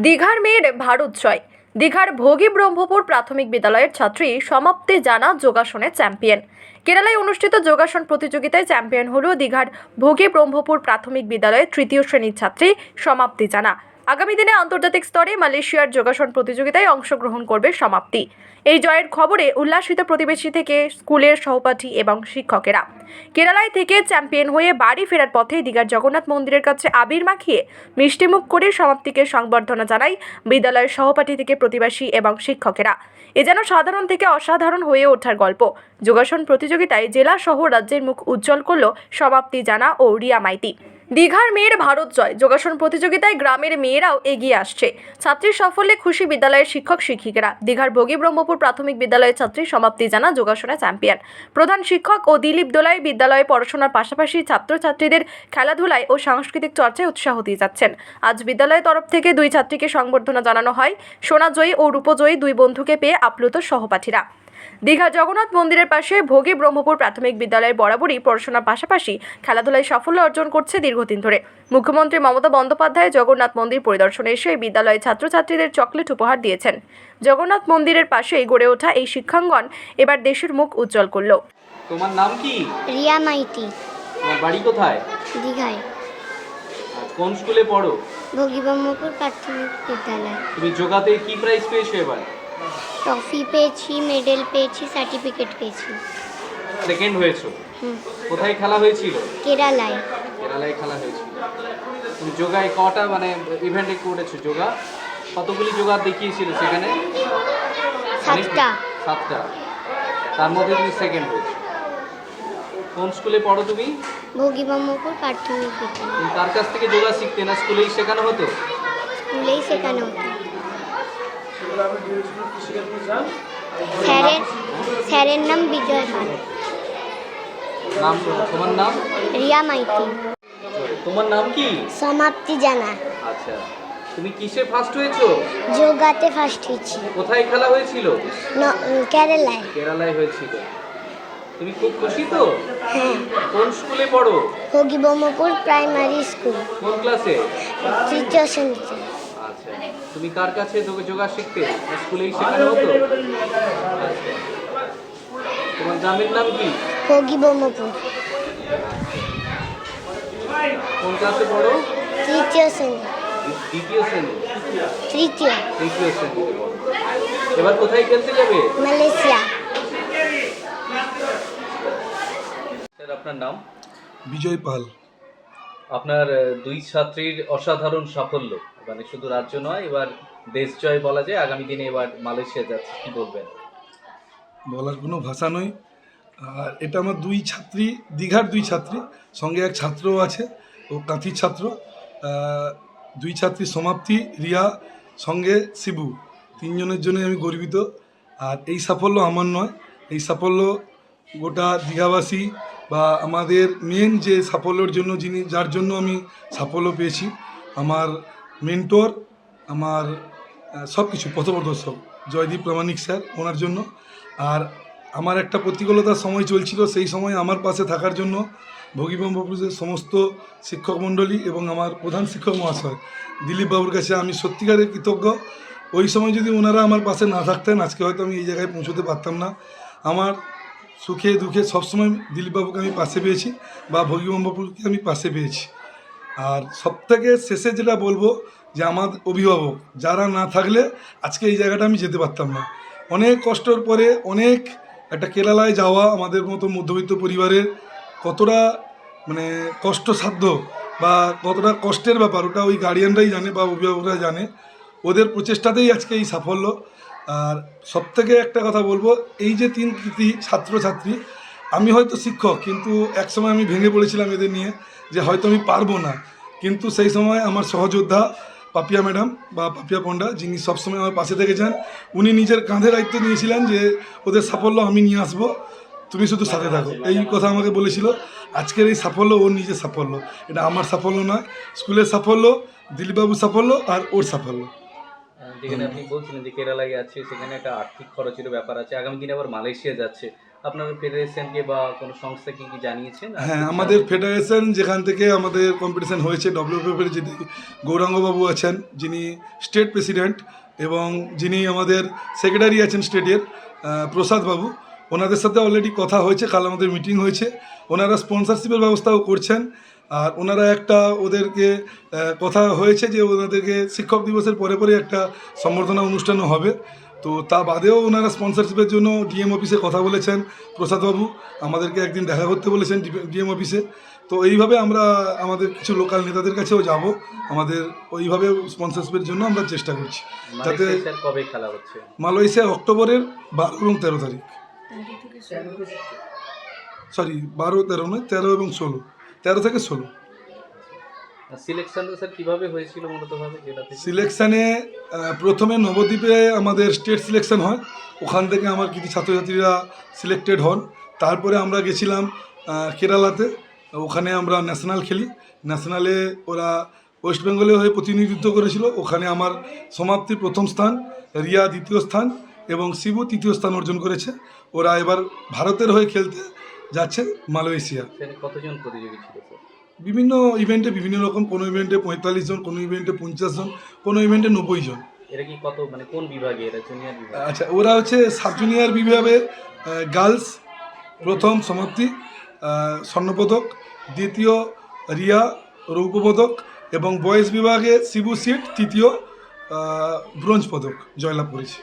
দীঘার মেয়ের ভারত জয়। দীঘার ভোগী ব্রহ্মপুর প্রাথমিক বিদ্যালয়ের ছাত্রী সমাপ্তি জানা যোগাসনে চ্যাম্পিয়ন। কেরালায় অনুষ্ঠিত যোগাসন প্রতিযোগিতায় চ্যাম্পিয়ন হল দীঘার ভোগী ব্রহ্মপুর প্রাথমিক বিদ্যালয়ের তৃতীয় শ্রেণীর ছাত্রী সমাপ্তি জানা। আগামী দিনে আন্তর্জাতিক স্তরে মালয়েশিয়ার যোগাসন প্রতিযোগিতায় অংশগ্রহণ করবে সমাপ্তি। এই জয়ের খবরে উল্লাসিত প্রতিবেশী থেকে স্কুলের সহপাঠী এবং শিক্ষকেরা। কেরালায় থেকে চ্যাম্পিয়ন হয়ে বাড়ি ফেরার পথে দীঘার জগন্নাথ মন্দিরের কাছে আবির মাখিয়ে মিষ্টিমুখ করে সমাপ্তিকে সংবর্ধনা জানায় বিদ্যালয়ের সহপাঠী থেকে প্রতিবেশী এবং শিক্ষকেরা। এ যেন সাধারণ থেকে অসাধারণ হয়ে ওঠার গল্প। যোগাসন প্রতিযোগিতায় জেলা সহ রাজ্যের মুখ উজ্জ্বল করল সমাপ্তি জানা ও রিয়া মাইতি। দীঘার মেয়ের ভারত জয়। যোগাসন প্রতিযোগিতায় গ্রামের মেয়েরাও এগিয়ে আসছে। ছাত্রীর সাফল্যে খুশি বিদ্যালয়ের শিক্ষক শিক্ষিকারা। দীঘার ভোগী ব্রহ্মপুর প্রাথমিক বিদ্যালয়ের ছাত্রী সমাপ্তি জানা যোগাসনে চ্যাম্পিয়ন। প্রধান শিক্ষক ও দিলীপ দোলাই বিদ্যালয়ে পড়াশোনার পাশাপাশি ছাত্রছাত্রীদের খেলাধুলায় ও সাংস্কৃতিক চর্চায় উৎসাহ দিয়ে যাচ্ছেন। আজ বিদ্যালয়ের তরফ থেকে দুই ছাত্রীকে সংবর্ধনা জানানো হয়। সোনাজয়ী ও রূপজয়ী দুই বন্ধুকে পেয়ে আপ্লুত সহপাঠীরা। দীঘা জগন্নাথ মন্দিরের পাশে ভোগী ব্রহ্মপুর প্রাথমিক বিদ্যালয়ের বরাবরই পড়াশোনার পাশাপাশি খেলাধুলায় সাফল্য অর্জন করছে দীর্ঘদিন ধরে। মুখ্যমন্ত্রী মমতা বন্দ্যোপাধ্যায় জগন্নাথ মন্দির পরিদর্শনে এসে বিদ্যালয়ের ছাত্রছাত্রীদের চকলেট উপহার দিয়েছেন। জগন্নাথ মন্দিরের পাশেই গড়ে ওঠা এই শিক্ষাঙ্গন এবার দেশের মুখ উজ্জ্বল করল। তোমার নাম কি? রিয়া মাইতি। তোমার বাড়ি কোথায়? দীঘায়। কোন স্কুলে পড়ো? ভোগী ব্রহ্মপুর প্রাথমিক বিদ্যালয়। তুমি যোগাতে কি প্রাইজ পেয়েছো এবার? ট্রফি পেয়েছি, মেডেল পেয়েছি, সার্টিফিকেট পেয়েছি। সেকেন্ড হয়েছো? কোথায় খেলা হয়েছিল? কেরালায়। কেরালায় খেলা হয়েছিল। তুমি যোগায় কটা ইভেন্টে করেছো যোগা? কতগুলি যোগা দেখিয়েছিল সেখানে? 7টা। 7টা। তার মধ্যে তুমি সেকেন্ড হয়েছো। কোন স্কুলে পড়ো তুমি? ভোগী ব্রহ্মপুর প্রাথমিক বিদ্যালয়। তুমি তার কাছ থেকে যোগা শিখতে না স্কুলেই শেখানো হতো? স্কুলেই শেখানো হতো। স্যারের নাম বিজয় পাল। নাম তোমার নাম? রিয়া মাইতি। তোমার নাম কি? সমাপ্তি জানা। আচ্ছা, তুমি কিসে ফার্স্ট হয়েছো? যোগাতে ফার্স্ট হয়েছি। কোথায় খেলা হয়েছিল? কেরালায়। কেরালায় হয়েছিল। তুমি খুব খুশি তো? হ্যাঁ। কোন স্কুলে পড়ো? ভোগী ব্রহ্মপুর প্রাইমারি স্কুল। কোন ক্লাসে? তৃতীয় শ্রেণীতে। আচ্ছা, তুমি কার কাছে যোগা শিখতে? স্কুলেই শেখানো হতো? আচ্ছা। তোমার গ্রামের নাম কি? ভোগী ব্রহ্মপুর। কোন ক্লাসে পড়ো? তৃতীয় শ্রেণী। দ্বিতীয় শ্রেণী? তৃতীয় শ্রেণী। এবার কোথায় খেলতে যাবে? মালয়েশিয়া। স্যার, আপনার নাম? বিজয় পাল। আপনার দুই ছাত্রীর অসাধারণ সাফল্য, শুধু রাজ্য নয়, এবার দেশ জয় বলা যায়। আগামী দিনে এবার মালয়েশিয়া যাচ্ছে, কি বলবেন? বলার কোনো ভাষা নয়। আর এটা আমার দুই ছাত্রী, দীঘার দুই ছাত্রী, সঙ্গে এক ছাত্রও আছে, ও কাঁথির ছাত্র। দুই ছাত্রী সমাপ্তি, রিয়া, সঙ্গে শিবু, তিনজনের জন্য আমি গর্বিত। আর এই সাফল্য আমার নয়, এই সাফল্য গোটা দীঘাবাসী বা আমাদের মেন যে সাফল্যের জন্য যার জন্য আমি সাফল্য পেয়েছি, আমার মেন্টর, আমার সব কিছু পথপ্রদর্শক জয়দীপ প্রামাণিক স্যার, ওনার জন্য। আর আমার একটা প্রতিকূলতার সময় চলছিল, সেই সময় আমার পাশে থাকার জন্য ভোগী ব্রহ্মপুরের সমস্ত শিক্ষক মণ্ডলী এবং আমার প্রধান শিক্ষক মহাশয় দিলীপ বাবুর কাছে আমি সত্যিকারের কৃতজ্ঞ। ওই সময় যদি ওনারা আমার পাশে না থাকতেন, আজকে হয়তো আমি এই জায়গায় পৌঁছতে পারতাম না। আমার সুখে দুঃখে সবসময় দিলীপবাবুকে আমি পাশে পেয়েছি বা ভোগী ব্রহ্মপুরকে আমি পাশে পেয়েছি। আর সবথেকে শেষে যেটা বলবো, যে আমার অভিভাবক যারা না থাকলে আজকে এই জায়গাটা আমি যেতে পারতাম না। অনেক কষ্টর পরে অনেক একটা কেরালায় যাওয়া আমাদের মতো মধ্যবিত্ত পরিবারের কতটা কষ্টসাধ্য বা কতটা কষ্টের ব্যাপার, ওটা ওই গার্ডিয়ানরাই জানে বা অভিভাবকরা জানে। ওদের প্রচেষ্টাতেই আজকে এই সাফল্য। আর সবথেকে একটা কথা বলবো, এই যে তিন কৃতি ছাত্রছাত্রী, আমি হয়তো শিক্ষক, কিন্তু একসময় আমি ভেঙে পড়েছিলাম এদের নিয়ে, যে হয়তো আমি পারবো না। কিন্তু সেই সময় আমার সহযোদ্ধা পাপিয়া ম্যাডাম বা পাপিয়া পণ্ডা, যিনি সবসময় আমার পাশে থেকেছেন, উনি নিজের কাঁধে দায়িত্ব নিয়েছিলেন যে ওদের সাফল্য আমি নিয়ে আসবো, তুমি শুধু সাথে থাকো, এই কথা আমাকে বলেছিল। আজকের এই সাফল্য ওর নিজের সাফল্য, এটা আমার সাফল্য নয়, স্কুলের সাফল্য, দিলীপবাবুর সাফল্য আর ওর সাফল্য। যেখানে আপনি বলছিলেন যে কেরালায় যাচ্ছে, সেখানে একটা আর্থিক খরচের ব্যাপার আছে, আগামী দিনে আবার মালয়েশিয়া যাচ্ছে, আপনার ফেডারেশনকে বা কোনো সংস্থাকে কি জানিয়েছেন? হ্যাঁ, আমাদের ফেডারেশন যেখান থেকে আমাদের কম্পিটিশন হয়েছে ডব্লিউপিএফ এর যিনি গৌরাঙ্গবাবু আছেন, যিনি স্টেট প্রেসিডেন্ট, এবং যিনি আমাদের সেক্রেটারি আছেন স্টেটের প্রসাদ বাবু, ওনাদের সাথে অলরেডি কথা হয়েছে, কাল আমাদের মিটিং হয়েছে। ওনারা স্পন্সরশিপের ব্যবস্থাও করছেন, আর ওনারা একটা ওদেরকে কথা হয়েছে যে ওনাদেরকে শিক্ষক দিবসের পরে পরে একটা সম্বর্ধনা অনুষ্ঠানও হবে। তো তা বাদেও ওনারা স্পন্সরশিপের জন্য ডিএম অফিসে কথা বলেছেন প্রসাদবাবু, আমাদেরকে একদিন দেখা করতে বলেছেন ডিএম অফিসে। তো এইভাবে আমরা আমাদের কিছু লোকাল নেতাদের কাছেও যাব, আমাদের ওইভাবে স্পন্সরশিপের জন্য আমরা চেষ্টা করছি, যাতে মালয়েশিয়া স্যার কবে খেলা হচ্ছে? মালয়েশিয়া অক্টোবরের 12 এবং 13 তারিখ, সরি 12, 13 নয়, 13 এবং 16, 13 থেকে 16। সিলেকশন স্যার কিভাবে হয়েছিল মূলত ভাবে জেলা থেকে? সিলেকশানে প্রথমে নবদ্বীপে আমাদের স্টেট সিলেকশন হয়, ওখান থেকে আমার কিছু ছাত্রছাত্রীরা সিলেক্টেড হন। তারপরে আমরা গেছিলাম কেরালাতে, ওখানে আমরা ন্যাশনাল খেলি। ন্যাশনালে ওরা ওয়েস্ট বেঙ্গলে হয়ে প্রতিনিধিত্ব করেছিল, ওখানে আমার সমাপ্তি প্রথম স্থান, রিয়া দ্বিতীয় স্থান এবং শিবু তৃতীয় স্থান অর্জন করেছে। ওরা এবার ভারতের হয়ে খেলতে যাচ্ছে মালয়েশিয়া। সেখানে কতজন প্রতিযোগী ছিল স্যার? বিভিন্ন ইভেন্টে বিভিন্ন রকম, কোনো ইভেন্টে 45 জন, কোনো ইভেন্টে 50 জন, কোনো ইভেন্টে 90 জন। এরা কি কত মানে কোন বিভাগে? এরা জুনিয়র বিভাগ? আচ্ছা, ওরা হচ্ছে সাব জুনিয়র বিভাগে গার্লস প্রথম সমাপ্তি স্বর্ণপদক, দ্বিতীয় রিয়া রৌপ্যপদক, এবং বয়েজ বিভাগে শিবু সিট তৃতীয় ব্রোঞ্জ পদক জয়লাভ করেছে।